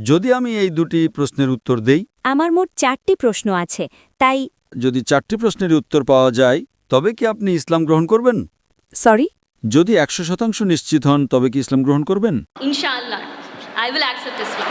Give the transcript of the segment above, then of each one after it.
যদি আমি এই দুটি প্রশ্নের উত্তর দেই, আমার মোট 4টি প্রশ্ন আছে, তাই যদি 4টি প্রশ্নের উত্তর পাওয়া যায় তবে কি আপনি ইসলাম গ্রহণ করবেন? সরি যদি 100% নিশ্চিত হন তবে কি ইসলাম গ্রহণ করবেন? Inshallah, I will accept Islam.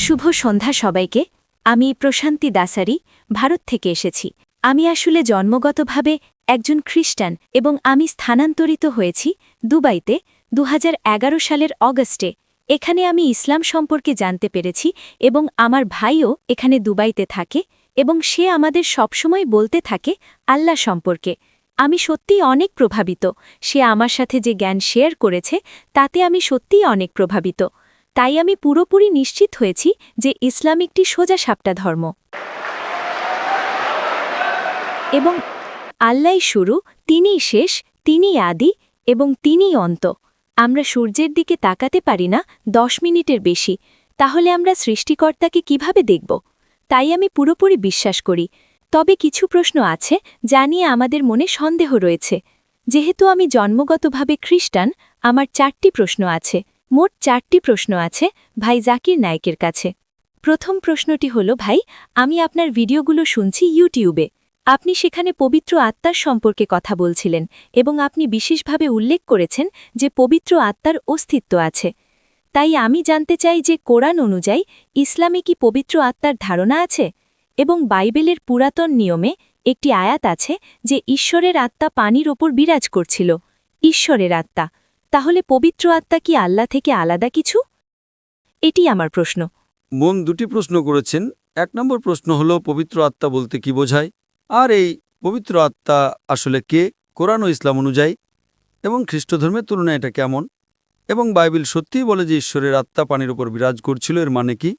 শুভ সন্ধ্যা সবাইকে। আমি প্রশান্তি দাসারি, ভারত থেকে এসেছি। আমি আসলে জন্মগতভাবে একজন খ্রিস্টান এবং আমি স্থানান্তরিত হয়েছি দুবাইতে 2011 সালের অগস্টে। এখানে আমি ইসলাম সম্পর্কে জানতে পেরেছি এবং আমার ভাইও এখানে দুবাইতে থাকে এবং সে আমাদের সবসময় বলতে থাকে আল্লাহ সম্পর্কে। আমি সত্যিই অনেক প্রভাবিত। সে আমার সাথে যে জ্ঞান শেয়ার করেছে তাতে আমি সত্যিই অনেক প্রভাবিত। তাই আমি পুরোপুরি নিশ্চিত হয়েছি যে ইসলাম একটি সোজাসাপটা ধর্ম এবং আল্লাহই শুরু, তিনিই শেষ, তিনিই আদি এবং তিনিই অন্ত। আমরা সূর্যের দিকে তাকাতে পারি না 10 মিনিটের বেশি, তাহলে আমরা সৃষ্টিকর্তাকে কিভাবে দেখব? তাই আমি পুরোপুরি বিশ্বাস করি। তবে কিছু প্রশ্ন আছে যা নিয়ে আমাদের মনে সন্দেহ রয়েছে। যেহেতু আমি জন্মগতভাবে খ্রিস্টান, আমার 4টি প্রশ্ন আছে। মোট 4টি প্রশ্ন আছে ভাই জাকির নায়েকের কাছে। প্রথম প্রশ্নটি হল, ভাই, আমি আপনার ভিডিওগুলো শুনছি ইউটিউবে। আপনি সেখানে পবিত্র আত্মার সম্পর্কে কথা বলছিলেন এবং আপনি বিশেষভাবে উল্লেখ করেছেন যে পবিত্র আত্মার অস্তিত্ব আছে। তাই আমি জানতে চাই যে কোরআন অনুযায়ী ইসলামে কি পবিত্র আত্মার ধারণা আছে? এবং বাইবেলের পুরাতন নিয়মে একটি আয়াত আছে যে ঈশ্বরের আত্মা পানির ওপর বিরাজ করছিল। ঈশ্বরের আত্মা, তাহলে পবিত্র আত্মা কি আল্লাহ থেকে আলাদা কিছু? এটি আমার প্রশ্ন। বোন দুটি প্রশ্ন করেছেন। 1 নম্বর প্রশ্ন হলো পবিত্র আত্মা বলতে কি বোঝায়, আর এই পবিত্র আত্মা আসলে কে কোরআন ও ইসলাম অনুযায়ী, এবং খ্রিস্টধর্মের তুলনায় এটা কেমন, এবং বাইবেল সত্যিই বলে যে ঈশ্বরের আত্মা পানির উপর বিরাজ করছিল, এর মানে কি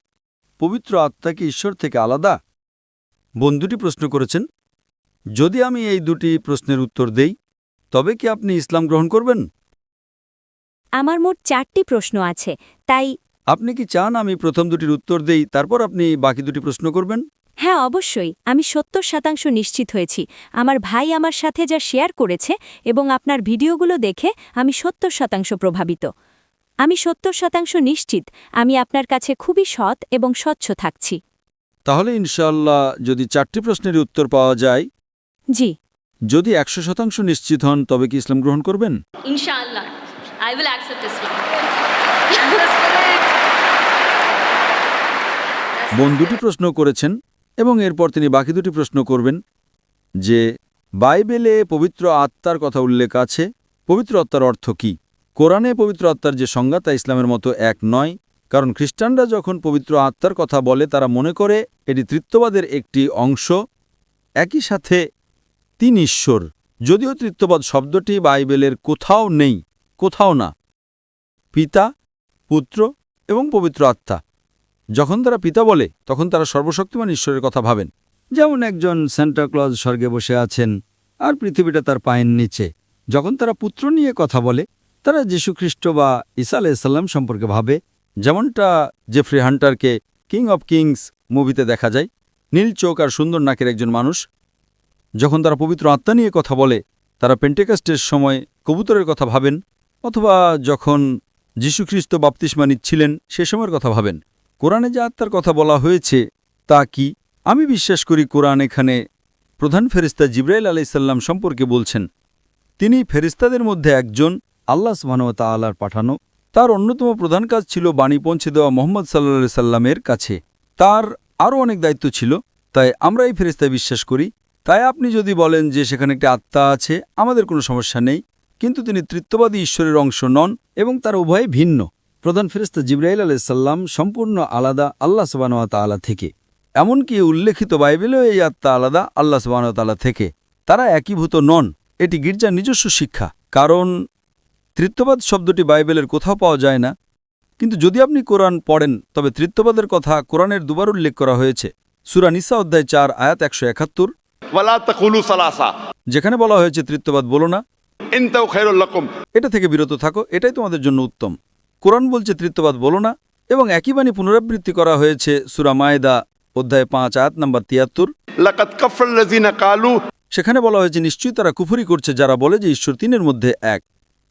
পবিত্র আত্মা কি ঈশ্বর থেকে আলাদা? বোন দুটি প্রশ্ন করেছেন। যদি আমি এই দুটি প্রশ্নের উত্তর দেই তবে কি আপনি ইসলাম গ্রহণ করবেন? আমার মোট 4টি প্রশ্ন আছে, তাই আপনি কি চান আমি প্রথম দুটির উত্তর দেই, তারপর আপনি বাকি দুটি প্রশ্ন করবেন? হ্যাঁ, অবশ্যই। আমি 70% নিশ্চিত হয়েছি। আমার ভাই আমার সাথে যা শেয়ার করেছে এবং আপনার ভিডিওগুলো দেখে আমি 70% প্রভাবিত। আমি 70% নিশ্চিত আমি আপনার কাছে খুবই সৎ এবং স্বচ্ছ থাকছি। তাহলে ইনশাআল্লাহ যদি 4টি প্রশ্নের উত্তর পাওয়া যায়, জি। যদি 100% নিশ্চিত হন তবে কি ইসলাম গ্রহণ করবেন? Inshallah, I will accept Islam. বোন দুটি প্রশ্ন করেছেন এবং এরপর তিনি বাকি দুটি প্রশ্ন করবেন যে বাইবেলে পবিত্র আত্মার কথা উল্লেখ আছে, পবিত্র আত্মার অর্থ কি? কোরআনে পবিত্র আত্মার যে সংজ্ঞা তা ইসলামের মতো এক নয়, কারণ খ্রিস্টানরা যখন পবিত্র আত্মার কথা বলে তারা মনে করে এটি ত্রিত্ববাদের একটি অংশ। একই সাথে 3 ঈশ্বর, যদিও ত্রিত্ববাদ শব্দটি বাইবেলের কোথাও নেই, কোথাও না। পিতা, পুত্র এবং পবিত্র আত্মা। যখন তারা পিতা বলে তখন তারা সর্বশক্তিমান ঈশ্বরের কথা ভাবেন, যেমন একজন সান্টাক্লজ স্বর্গে বসে আছেন আর পৃথিবীটা তার পায়ের নিচে। যখন তারা পুত্র নিয়ে কথা বলে তারা যীশুখ্রিস্ট বা ঈসা আলাইহিস সম্পর্কে ভাবে, যেমনটা জেফ্রি হান্টারকে কিং অব কিংস মুভিতে দেখা যায়, নীল চোখ আর সুন্দর নাকের একজন মানুষ। যখন তারা পবিত্র আত্মা নিয়ে কথা বলে তারা পেন্টেকস্টের সময় কবুতরের কথা ভাবেন, অথবা যখন যীশুখ্রিস্ট বাপ্তিস্মা নিচ্ছিলেন সে সময়ের কথা ভাবেন। কোরআনে যে আত্মার কথা বলা হয়েছে তা কি? আমি বিশ্বাস করি কোরআন এখানে প্রধান ফেরেশতা জিবরাইল আলাইহিসসালাম সম্পর্কে বলছেন। তিনি ফেরেশতাদের মধ্যে একজন, আল্লাহ সুবহানাহু ওয়া তাআলার পাঠানো। তার অন্যতম প্রধান কাজ ছিল বাণী পৌঁছে দেওয়া মুহাম্মদ সাল্লাল্লাহু আলাইহি সাল্লামের কাছে। তার আরও অনেক দায়িত্ব ছিল, তাই আমরা এই ফেরেশতায় বিশ্বাস করি। তাই আপনি যদি বলেন যে সেখানে একটি আত্মা আছে, আমাদের কোনো সমস্যা নেই, কিন্তু তিনি ত্রিত্ববাদী ঈশ্বরের অংশ নন এবং তার উভয় ভিন্ন। প্রধান ফেরেশতা জিবরাইল আলাইহিস সালাম সম্পূর্ণ আলাদা আল্লাহ সুবহানাহু ওয়া তাআলা থেকে। এমনকি উল্লেখিত বাইবেলেও এই আত্মা আলাদা আল্লাহ সুবহানাহু ওয়া তাআলা থেকে। তারা একীভূত নন। এটি গির্জার নিজস্ব শিক্ষা, কারণ ত্রিত্ববাদ শব্দটি বাইবেলের কোথাও পাওয়া যায় না। কিন্তু যদি আপনি কোরআন পড়েন তবে ত্রিত্ববাদের কথা কোরআনের দুবার উল্লেখ করা হয়েছে। সূরা নিসা অধ্যায় 4 আয়াত 171, ওয়ালা তাকুলু সালাসা, যেখানে বলা হয়েছে ত্রিত্ববাদ বলো না, ইনতাউ খায়রুল লাকুম, এটা থেকে বিরত থাকো, এটাই তোমাদের জন্য উত্তম। কোরআন বলছে ত্রিত্ববাদ বলো না, এবং একই বাণী পুনরাবৃত্তি করা হয়েছে সূরা মায়েদা অধ্যায় 5 আয়াত নম্বর 73। लक़द कफ़र लज़ीना क़ालू সেখানে বলা হয়েছে নিশ্চয়ই তারা কুফরি করছে যারা বলে যে ঈশ্বর তিনের মধ্যে এক।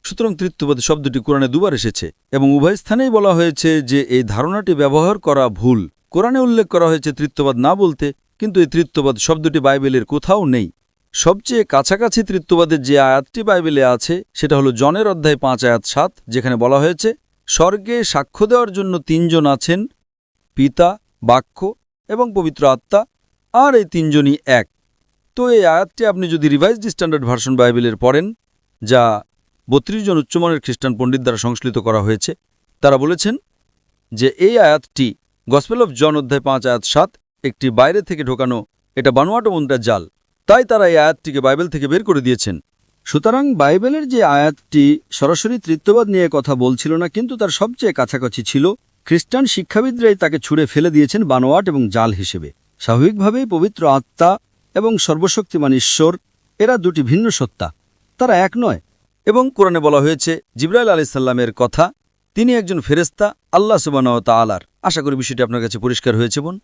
সুতরাং তৃতীয়বাদ শব্দটি কোরআনে দুবার এসেছে এবং উভয় স্থানেই বলা হয়েছে যে এই ধারণাটি ব্যবহার করা ভুল। কোরআনে উল্লেখ করা হয়েছে তৃতীয়বাদ না বলতে, কিন্তু এই তৃতীয়বাদ শব্দটি বাইবেলের কোথাও নেই। সবচেয়ে কাছাকাছি তৃতীয়বাদের যে আয়াতটি বাইবেলে আছে সেটা হলো জনের অধ্যায় 5 আয়াত 7, যেখানে বলা হয়েছে স্বর্গে সাক্ষ্য দেওয়ার জন্য তিনজন আছেন, পিতা, বাক্য এবং পবিত্র আত্মা, আর এই তিনজনই এক। তো এই আয়াতটি আপনি যদি রিভাইজড স্ট্যান্ডার্ড ভার্সন বাইবেলের পড়েন, যা 32 জন উচ্চমানের খ্রিস্টান পণ্ডিত দ্বারা সংশ্লিষ্ট করা হয়েছে, তারা বলেছেন যে এই আয়াতটি গসপেল অফ জন অধ্যায় 5 আয়াত 7 একটি বাইরে থেকে ঢোকানো, এটা বানোয়াট মুদ্রার জাল। তাই তারা এই আয়াতটিকে বাইবেল থেকে বের করে দিয়েছেন। সুতরাং বাইবেলের যে আয়াতটি সরাসরি তৃতীয়বাদ নিয়ে কথা বলছিল না, কিন্তু তার সবচেয়ে কাছাকাছি ছিল। খ্রিস্টান শিক্ষাবিদরাই তাকে ছুঁড়ে ফেলে দিয়েছেন বানোয়াট এবং জাল হিসেবে। স্বাভাবিকভাবেই পবিত্র আত্মা এবং সর্বশক্তিমান ঈশ্বর এরা দুটি ভিন্ন সত্তা, তারা এক নয়। এবং কোরআনে বলা হয়েছে জিবরাইল আলাইহিস সালামের কথা, তিনি একজন ফেরেশতা আল্লাহ সুবহানাহু ওয়া তাআলার। আশা করি বিষয়টি আপনার কাছে পরিষ্কার হয়েছে বোন।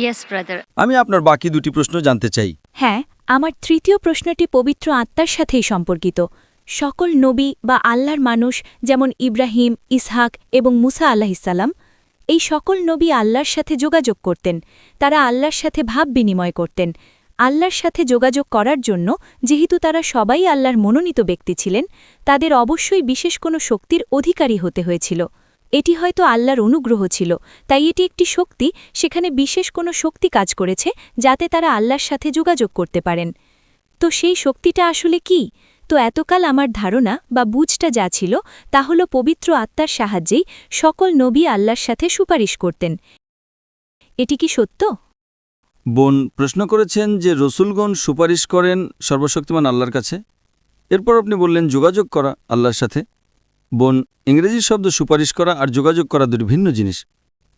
Yes, brother. আমি আপনার বাকি দুটি প্রশ্ন জানতে চাই। হ্যাঁ, আমার তৃতীয় প্রশ্নটি পবিত্র আত্মার সাথেই সম্পর্কিত। সকল নবী বা আল্লাহর মানুষ, যেমন ইব্রাহিম, ইসহাক এবং মুসা আলাহিসাল্লাম, এই সকল নবী আল্লাহর সাথে যোগাযোগ করতেন। তারা আল্লাহর সাথে ভাব বিনিময় করতেন। আল্লাহর সাথে যোগাযোগ করার জন্য যেহেতু তারা সবাই আল্লাহর মনোনীত ব্যক্তি ছিলেন, তাদের অবশ্যই বিশেষ কোনো শক্তির অধিকারী হতে হয়েছিল। এটি হয়তো আল্লাহর অনুগ্রহ ছিল, তাই এটি একটি শক্তি, সেখানে বিশেষ কোনো শক্তি কাজ করেছে যাতে তারা আল্লাহর সাথে যোগাযোগ করতে পারেন। তো সেই শক্তিটা আসলে কি? তো এতকাল আমার ধারণা বা বুঝটা যা ছিল তা হল পবিত্র আত্মার সাহায্যেই সকল নবী আল্লাহর সাথে সুপারিশ করতেন। এটি কি সত্য? বোন প্রশ্ন করেছেন যে রসুলগণ সুপারিশ করেন সর্বশক্তিমান আল্লাহর কাছে। এরপর আপনি বললেন যোগাযোগ করা আল্লাহর সাথে। বোন, ইংরেজি শব্দ সুপারিশ করা আর যোগাযোগ করা দুটি ভিন্ন জিনিস।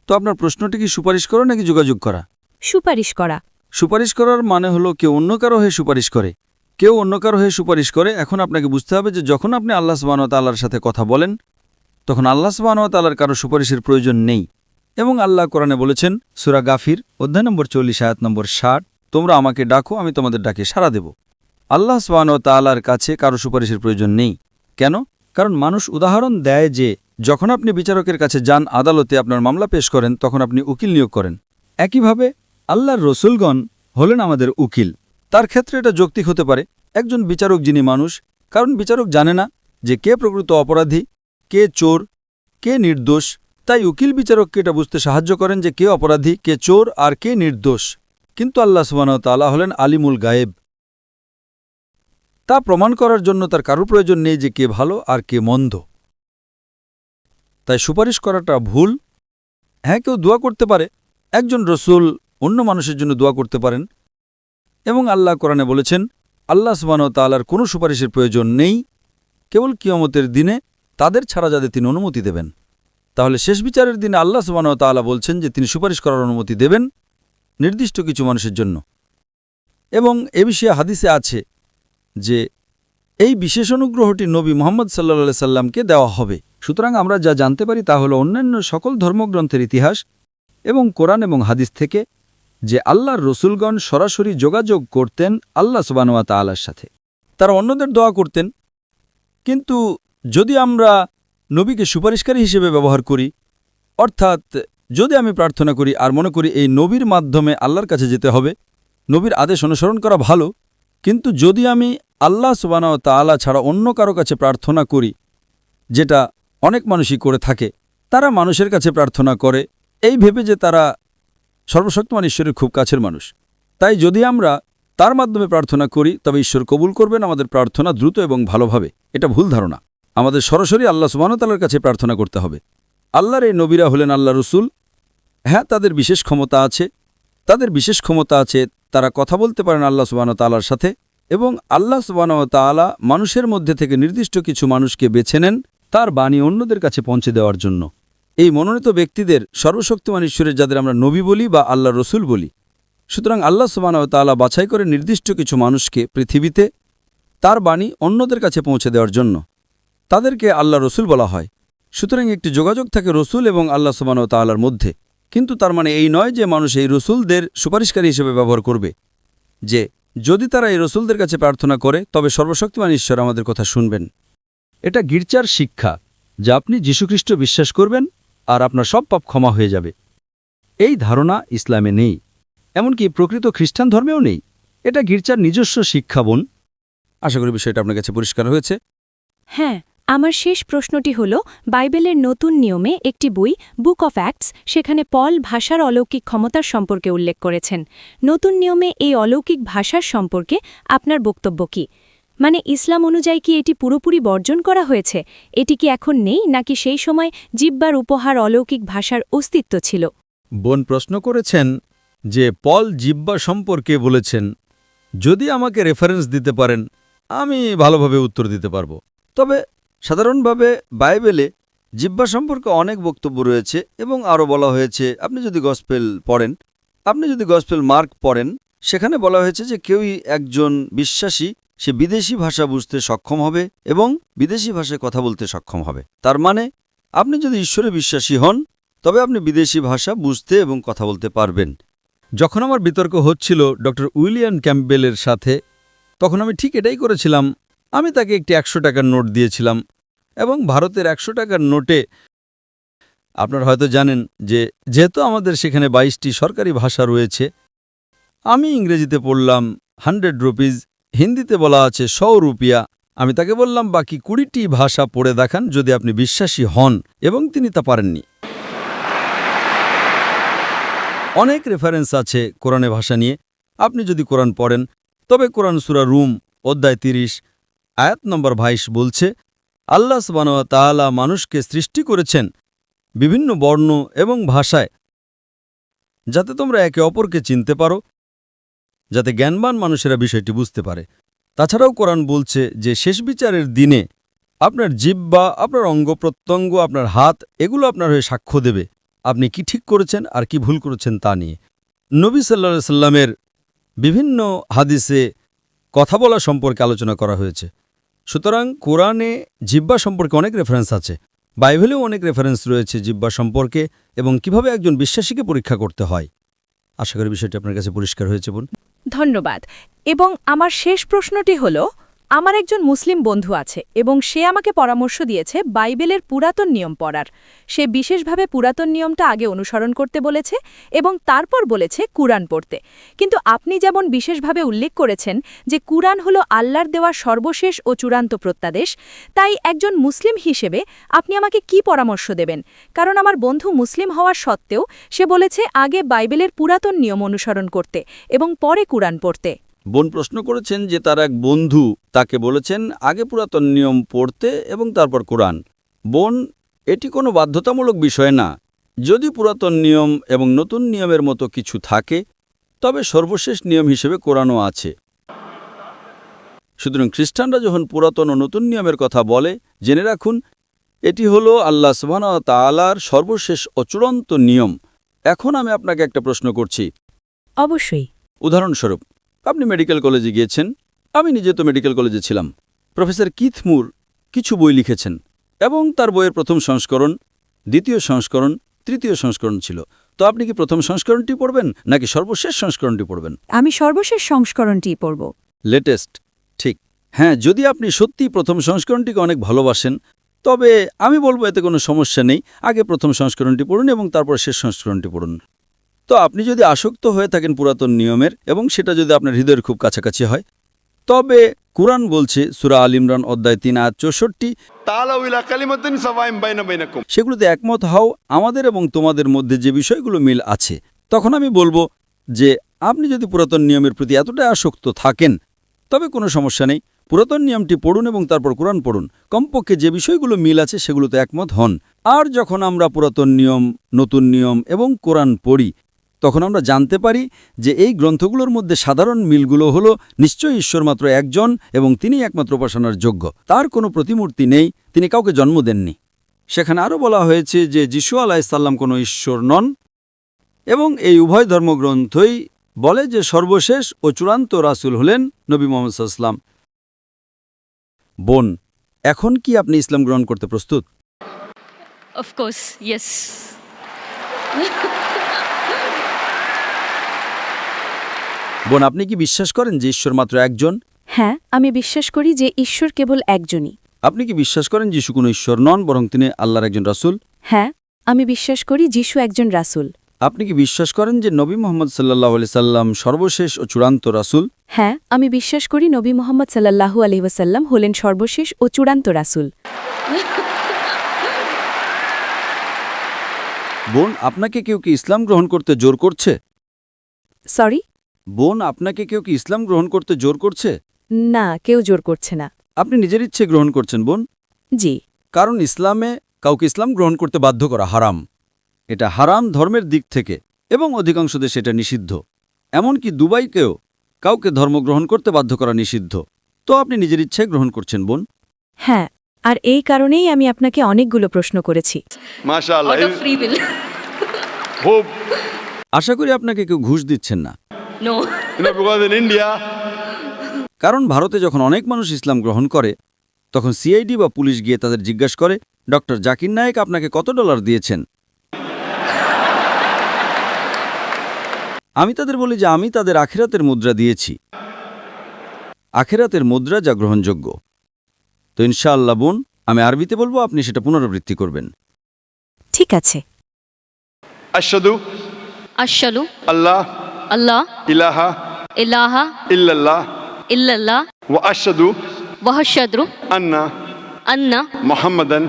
তো আপনার প্রশ্নটি কি সুপারিশ করা নাকি যোগাযোগ করা? সুপারিশ করা। সুপারিশ করার মানে হলো কেউ অন্য কারো হয়ে সুপারিশ করে। কেউ অন্য কারো হয়ে সুপারিশ করে। এখন আপনাকে বুঝতে হবে যে যখন আপনি আল্লাহ সুবহানাহু ওয়া তাআলার সাথে কথা বলেন, তখন আল্লাহ সুবহানাহু ওয়া তাআলার কারো সুপারিশের প্রয়োজন নেই। এবং আল্লাহ কোরআনে বলেছেন সূরা গাফির অধ্যায় নম্বর 40 আয়াত নম্বর 60, তোমরা আমাকে ডাকো, আমি তোমাদের ডাকে সাড়া দেব। আল্লাহ সুবহানাহু ওয়া তাআলার কাছে কারো সুপারিশের প্রয়োজন নেই। কেন? কারণ মানুষ উদাহরণ দেয় যে যখন আপনি বিচারকের কাছে যান, আদালতে আপনার মামলা পেশ করেন, তখন আপনি উকিল নিয়োগ করেন। একইভাবে আল্লাহর রসুলগণ হলেন আমাদের উকিল। তার ক্ষেত্রে এটা যৌক্তিক হতে পারে, একজন বিচারক যিনি মানুষ, কারণ বিচারক জানে না যে কে প্রকৃত অপরাধী, কে চোর, কে নির্দোষ। তাই উকিল বিচারককে এটা বুঝতে সাহায্য করেন যে কে অপরাধী, কে চোর আর কে নির্দোষ। কিন্তু আল্লাহ সুবহানাহু ওয়া তাআলা হলেন আলিমুল গায়েব। তা প্রমাণ করার জন্য তার কারো প্রয়োজন নেই যে কে ভালো আর কে মন্দ। তাই সুপারিশ করাটা ভুল। হ্যাঁ, কেউ দোয়া করতে পারে, একজন রসুল অন্য মানুষের জন্য দোয়া করতে পারেন। এবং আল্লাহ কোরআনে বলেছেন আল্লাহ সুবহানাহু ওয়া তাআলার কোনো সুপারিশের প্রয়োজন নেই, কেবল কিয়ামতের দিনে তাদের ছাড়া যাদের তিনি অনুমতি দেবেন। তাহলে শেষ বিচারের দিনে আল্লাহ সুবহানাহু ওয়া তাআলা বলছেন যে তিনি সুপারিশ করার অনুমতি দেবেন নির্দিষ্ট কিছু মানুষের জন্য। এবং এ বিষয়ে হাদিসে আছে যে এই বিশেষ অনুগ্রহটি নবী মুহাম্মদ সাল্লাল্লাহু আলাইহি সাল্লামকে দেওয়া হবে। সুতরাং আমরা যা জানতে পারি তা হলো অন্যান্য সকল ধর্মগ্রন্থের ইতিহাস এবং কোরআন এবং হাদিস থেকে যে আল্লাহর রসুলগণ সরাসরি যোগাযোগ করতেন আল্লাহ সুবহানাহু ওয়া তাআলার সাথে। তারা অন্যদের দোয়া করতেন। কিন্তু যদি আমরা নবীকে সুপারিশকারী হিসেবে ব্যবহার করি, অর্থাৎ যদি আমি প্রার্থনা করি আর মনে করি এই নবীর মাধ্যমে আল্লাহর কাছে যেতে হবে, নবীর আদেশ অনুসরণ করা ভালো, কিন্তু যদি আমি আল্লাহ সুবহানাহু ওয়া তাআলা ছাড়া অন্য কারো কাছে প্রার্থনা করি, যেটা অনেক মানুষই করে থাকে, তারা মানুষের কাছে প্রার্থনা করে এই ভেবে যে তারা সর্বশক্তিমান ঈশ্বরের খুব কাছের মানুষ। তাই যদি আমরা তার মাধ্যমে প্রার্থনা করি তবে ঈশ্বর কবুল করবেন আমাদের প্রার্থনা দ্রুত এবং ভালোভাবে। এটা ভুল ধারণা। আমাদের সরাসরি আল্লাহ সুবহানাহু ওয়া তাআলার কাছে প্রার্থনা করতে হবে। আল্লাহর এই নবীরা হলেন আল্লাহ রসুল। হ্যাঁ, তাদের বিশেষ ক্ষমতা আছে, তারা কথা বলতে পারেন আল্লাহ সুবহানাহু ওয়া তাআলার সাথে। এবং আল্লাহ সুবহানাহু ওয়া তাআলা মানুষের মধ্যে থেকে নির্দিষ্ট কিছু মানুষকে বেছে নেন তার বাণী অন্যদের কাছে পৌঁছে দেওয়ার জন্য। এই মনোনীত ব্যক্তিদের সর্বশক্তিমান ঈশ্বরের যাদের আমরা নবী বলি বা আল্লাহ রসুল বলি। সুতরাং আল্লাহ সুবহানাহু ওয়া তাআলা বাছাই করে নির্দিষ্ট কিছু মানুষকে পৃথিবীতে তার বাণী অন্যদের কাছে পৌঁছে দেওয়ার জন্য, তাদেরকে আল্লাহ রসুল বলা হয়। সুতরাং একটি যোগাযোগ থাকে রসুল এবং আল্লাহ সুবহানাহু ওয়া তাআলার মধ্যে। কিন্তু তার মানে এই নয় যে মানুষ এই রসুলদের সুপারিশকারী হিসেবে ব্যবহার করবে, যে যদি তারা এই রসুলদের কাছে প্রার্থনা করে তবে সর্বশক্তিমান ঈশ্বর আমাদের কথা শুনবেন। এটা গির্জার শিক্ষা, যা আপনি যীশুখ্রিস্ট বিশ্বাস করবেন আর আপনার সব পাপ ক্ষমা হয়ে যাবে। এই ধারণা ইসলামে নেই, এমনকি প্রকৃত খ্রিস্টান ধর্মেও নেই। এটা গির্জার নিজস্ব শিক্ষা বোন। আশা করি বিষয়টা আপনার কাছে পরিষ্কার হয়েছে। হ্যাঁ, আমার শেষ প্রশ্নটি হল, বাইবেলের নতুন নিয়মে একটি বই, বুক অফ অ্যাক্টস, সেখানে পল ভাষার অলৌকিক ক্ষমতার সম্পর্কে উল্লেখ করেছেন। নতুন নিয়মে এই অলৌকিক ভাষার সম্পর্কে আপনার বক্তব্য কি? মানে ইসলাম অনুযায়ী কি এটি পুরোপুরি বর্জন করা হয়েছে? এটি কি এখন নেই, নাকি সেই সময় জিহ্বার উপহার অলৌকিক ভাষার অস্তিত্ব ছিল? বোন প্রশ্ন করেছেন যে পল জিহ্বা সম্পর্কে বলেছেন। যদি আমাকে রেফারেন্স দিতে পারেন আমি ভালোভাবে উত্তর দিতে পারব। তবে সাধারণভাবে বাইবেলে জিহ্বা সম্পর্কে অনেক বক্তব্য রয়েছে এবং আরও বলা হয়েছে। আপনি যদি গসপেল মার্ক পড়েন, সেখানে বলা হয়েছে যে কেউই একজন বিশ্বাসী সে বিদেশি ভাষা বুঝতে সক্ষম হবে এবং বিদেশি ভাষায় কথা বলতে সক্ষম হবে। তার মানে আপনি যদি ঈশ্বরে বিশ্বাসী হন তবে আপনি বিদেশি ভাষা বুঝতে এবং কথা বলতে পারবেন। যখন আমার বিতর্ক হচ্ছিল ডক্টর উইলিয়াম ক্যাম্পবেলের সাথে, তখন আমি ঠিক এটাই করেছিলাম। আমি তাকে একটি 100 টাকার নোট দিয়েছিলাম এবং ভারতের 100 টাকার নোটে আপনারা হয়তো জানেন যে যেহেতু আমাদের সেখানে 22টি সরকারি ভাষা রয়েছে, আমি ইংরেজিতে পড়লাম 100 রুপিজ, হিন্দিতে বলা আছে 100 রুপিয়া। আমি তাকে বললাম বাকি 20টি ভাষা পড়ে দেখান যদি আপনি বিশ্বাসী হন, এবং তিনি তা পারেননি। অনেক রেফারেন্স আছে কোরআনে ভাষা নিয়ে। আপনি যদি কোরআন পড়েন তবে কোরআন সূরা রুম অধ্যায় 30 আয়াত নম্বর 22 বলছে, আল্লাহ সুবহানাহু ওয়া তাআলা মানুষকে সৃষ্টি করেছেন বিভিন্ন বর্ণ এবং ভাষায়, যাতে তোমরা একে অপরকে চিনতে পারো, যাতে জ্ঞানবান মানুষেরা বিষয়টি বুঝতে পারে। তাছাড়াও কোরআন বলছে যে শেষ বিচারের দিনে আপনার জিহ্বা, আপনার অঙ্গপ্রত্যঙ্গ, আপনার হাত, এগুলো আপনার হয়ে সাক্ষ্য দেবে আপনি কি ঠিক করেছেন আর কি ভুল করেছেন তা নিয়ে। নবী সাল্লাল্লাহু আলাইহি সাল্লামের বিভিন্ন হাদিসে কথা বলা সম্পর্কে আলোচনা করা হয়েছে। সুতরাং কোরআনে জিহ্বা সম্পর্কে অনেক রেফারেন্স আছে, বাইবেলেও অনেক রেফারেন্স রয়েছে জিহ্বা সম্পর্কে এবং কিভাবে একজন বিশ্বাসীকে পরীক্ষা করতে হয়। আশা করি বিষয়টি আপনার কাছে পরিষ্কার হয়েছে বোন। ধন্যবাদ। এবং আমার শেষ প্রশ্নটি হল, আমার একজন মুসলিম বন্ধু আছে এবং সে আমাকে পরামর্শ দিয়েছে বাইবেলের পুরাতন নিয়ম পড়ার। সে বিশেষভাবে পুরাতন নিয়মটা আগে অনুসরণ করতে বলেছে এবং তারপর বলেছে কুরআন পড়তে। কিন্তু আপনি যেমন বিশেষভাবে উল্লেখ করেছেন যে কুরআন হলো আল্লাহর দেওয়া সর্বশেষ ও চূড়ান্ত প্রত্যাদেশ, তাই একজন মুসলিম হিসেবে আপনি আমাকে কি পরামর্শ দেবেন? কারণ আমার বন্ধু মুসলিম হওয়ার সত্ত্বেও সে বলেছে আগে বাইবেলের পুরাতন নিয়ম অনুসরণ করতে এবং পরে কুরআন পড়তে। বোন প্রশ্ন করেছেন যে তার এক বন্ধু তাকে বলেছেন আগে পুরাতন নিয়ম পড়তে এবং তারপর কোরআন। বোন, এটি কোনো বাধ্যতামূলক বিষয় না। যদি পুরাতন নিয়ম এবং নতুন নিয়মের মতো কিছু থাকে তবে সর্বশেষ নিয়ম হিসেবে কোরআনও আছে। সুতরাং খ্রিস্টানরা যখন পুরাতন ও নতুন নিয়মের কথা বলে, জেনে রাখুন এটি হলো আল্লাহ সুবহানাহু ওয়া তাআলার সর্বশেষ ও চূড়ান্ত নিয়ম। এখন আমি আপনাকে একটা প্রশ্ন করছি। অবশ্যই। উদাহরণস্বরূপ, আপনি মেডিকেল কলেজে গিয়েছেন। আমি নিজে তো মেডিকেল কলেজে ছিলাম। প্রফেসর কিথ মুর কিছু বই লিখেছেন এবং তার বইয়ের প্রথম সংস্করণ, দ্বিতীয় সংস্করণ, তৃতীয় সংস্করণ ছিল। তো আপনি কি প্রথম সংস্করণটি পড়বেন নাকি সর্বশেষ সংস্করণটি পড়বেন? আমি সর্বশেষ সংস্করণটি পড়ব। লেটেস্ট, ঠিক। হ্যাঁ, যদি আপনি সত্যি প্রথম সংস্করণটিকে অনেক ভালোবাসেন তবে আমি বলবো এতে কোনো সমস্যা নেই। আগে প্রথম সংস্করণটি পড়ুন এবং তারপর শেষ সংস্করণটি পড়ুন। তো আপনি যদি আসক্ত হয়ে থাকেন পুরাতন নিয়মের এবং সেটা যদি আপনার হৃদয়ের খুব কাছাকাছি হয়, তবে কুরআন বলছে সূরা আল ইমরান অধ্যায় 3 আয়াত 64, তাআলাউ ইলা কালিমাতিন সাওয়াইন বাইনাকুম। সেগুলোতে একমত হও আমাদের এবং তোমাদের মধ্যে যে বিষয়গুলো মিল আছে। তখন আমি বলবো যে আপনি যদি পুরাতন নিয়মের প্রতি এতটা আসক্ত থাকেন তবে কোনো সমস্যা নেই। পুরাতন নিয়মটি পড়ুন এবং তারপর কোরআন পড়ুন। কমপক্ষে যে বিষয়গুলো মিল আছে সেগুলোতে একমত হন। আর যখন আমরা পুরাতন নিয়ম, নতুন নিয়ম এবং কোরআন পড়ি তখন আমরা জানতে পারি যে এই গ্রন্থগুলোর মধ্যে সাধারণ মিলগুলো হলো নিশ্চয়ই ঈশ্বর মাত্র একজন এবং তিনি একমাত্র উপাসনার যোগ্য। তার কোনো প্রতিমূর্তি নেই, তিনি কাউকে জন্ম দেননি। সেখানে আরও বলা হয়েছে যে যিশু আলাইহিস সালাম কোনো ঈশ্বর নন এবং এই উভয় ধর্মগ্রন্থই বলে যে সর্বশেষ ও চূড়ান্ত রাসূল হলেন নবী মুহাম্মদ সাল্লাল্লাহু আলাইহি ওয়াসাল্লাম। বোন, এখন কি আপনি ইসলাম গ্রহণ করতে প্রস্তুত? Of course, yes. বোন, আপনি কি বিশ্বাস করেন যে ঈশ্বর মাত্র একজন? হ্যাঁ, আমি বিশ্বাস করি যে ঈশ্বর কেবল একজনই। আপনি কি বিশ্বাস করেন যিশু কোনো ঈশ্বর নন, বরং তিনি আল্লাহর একজন রাসূল? হ্যাঁ, আমি বিশ্বাস করি যিশু একজন রাসূল। আপনি কি বিশ্বাস করেন যে নবী মুহাম্মদ সাল্লাল্লাহু আলাইহি সাল্লাম সর্বশেষ ও চূড়ান্ত রাসূল? হ্যাঁ, আমি বিশ্বাস করি নবী মুহাম্মদ সাল্লাল্লাহু আলাইহি ওয়াসাল্লাম হলেন সর্বশেষ ও চূড়ান্ত রাসূল। বোন, আপনাকে কেউ কি ইসলাম গ্রহণ করতে জোর করছে? সরি? বোন, আপনাকে কেউ কি ইসলাম গ্রহণ করতে জোর করছে? না, কেউ জোর করছে না। আপনি নিজের ইচ্ছে গ্রহণ করছেন বোন। জি। কারণ ইসলামে কাউকে ইসলাম গ্রহণ করতে বাধ্য করা হারাম। এটা হারাম ধর্মের দিক থেকে, এবং অধিকাংশ দেশে এটা নিষিদ্ধ। এমনকি দুবাইকেও কাউকে ধর্ম গ্রহণ করতে বাধ্য করা নিষিদ্ধ। তো আপনি নিজের ইচ্ছে গ্রহণ করছেন বোন। হ্যাঁ, আর এই কারণেই আমি আপনাকে অনেকগুলো প্রশ্ন করেছি। MashaAllah. Out of free will. Hope, আশা করি আপনাকে কেউ ঘুষ দিচ্ছেন না। No. because in India, কারণ ভারতে যখন অনেক মানুষ ইসলাম গ্রহণ করে, তখন সিআইডি বা পুলিশ গিয়ে তাদের জিজ্ঞাসা করে, ডক্টর জাকির নায়েক আপনাকে কত ডলার দিয়েছেন? আমি তাদের বলি যে আমি তাদের আখিরাতের মুদ্রা দিয়েছি। আখিরাতের মুদ্রা যা গ্রহণযোগ্য। তো ইনশাআল্লাহ বোন, আমি আরবিতে বলবো, আপনি সেটা পুনরাবৃত্তি করবেন। ঠিক আছে। Ashhadu Ashhadu Allah Allah ilaha ilaha illallah illallah wa ashhadu wa ashhadu anna anna Muhammadan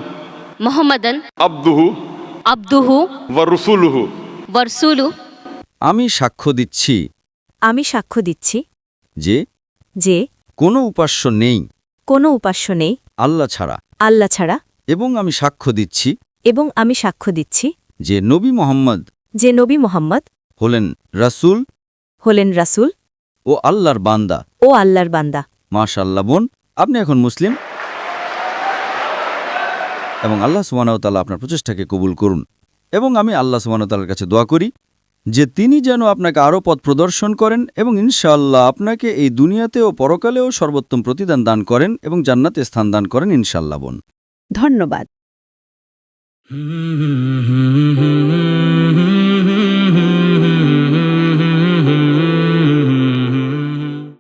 Muhammadan abduhu abduhu wa rasuluhu. wa rasuluhu. আমি সাক্ষ্য দিচ্ছি আমি সাক্ষ্য দিচ্ছি যে যে কোনো উপাস্য নেই কোনো উপাস্য নেই আল্লাহ ছাড়া, আল্লাহ ছাড়া, এবং আমি সাক্ষ্য দিচ্ছি এবং আমি সাক্ষ্য দিচ্ছি যে নবী মুহাম্মদ যে নবী মুহাম্মদ হলেন রাসূল হলেন রাসূল ও আল্লাহর বান্দা। ও আল্লাহর বান্দা। মাশাআল্লাহ বোন, আপনি এখন মুসলিম, এবং আল্লাহ সুবহানাহু ওয়া তাআলা আপনার প্রচেষ্টাকে কবুল করুন। এবং আমি আল্লাহ সুবহানাহু ওয়া তাআলার কাছে দোয়া করি যে তিনি যেন আপনাকে আরও পথ প্রদর্শন করেন, এবং ইনশাআল্লাহ আপনাকে এই দুনিয়াতে ও পরকালেও সর্বোত্তম প্রতিদান দান করেন এবং জান্নাতে স্থান দান করেন ইনশাআল্লাহ বোন। ধন্যবাদ।